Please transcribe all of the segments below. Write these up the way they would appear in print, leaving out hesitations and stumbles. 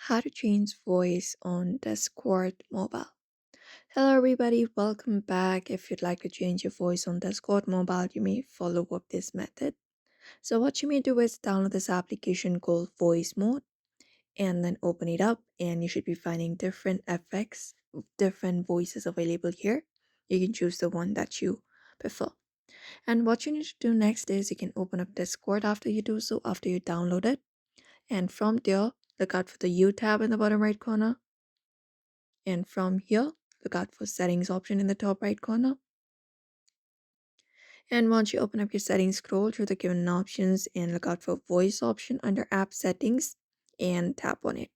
How to change voice on Discord mobile. Hello, everybody, welcome back. If you'd like to change your voice on Discord mobile, you may follow up this method. So, what you may do is download this application called Voice Mode and then open it up, and you should be finding different effects, different voices available here. You can choose the one that you prefer. And what you need to do next is you can open up Discord after you do so, after you download it. And from there, look out for the U tab in the bottom right corner. And from here, look out for settings option in the top right corner. And once you open up your settings, scroll through the given options and look out for voice option under app settings and tap on it.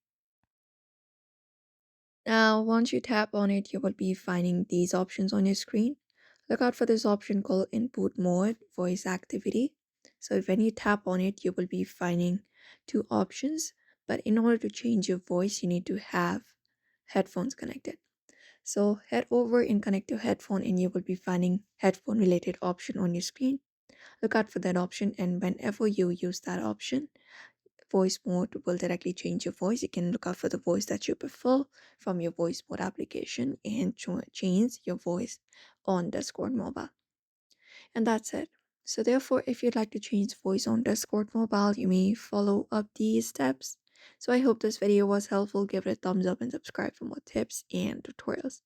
Now, once you tap on it, you will be finding these options on your screen. Look out for this option called input mode voice activity. So when you tap on it, you will be finding two options. But in order to change your voice, you need to have headphones connected. So head over and connect your headphone and you will be finding headphone related option on your screen. Look out for that option, and whenever you use that option, voice mode will directly change your voice. You can look out for the voice that you prefer from your voice mode application and change your voice on Discord mobile. And that's it. So therefore, if you'd like to change voice on Discord mobile, you may follow up these steps. So I hope this video was helpful. Give it a thumbs up and subscribe for more tips and tutorials.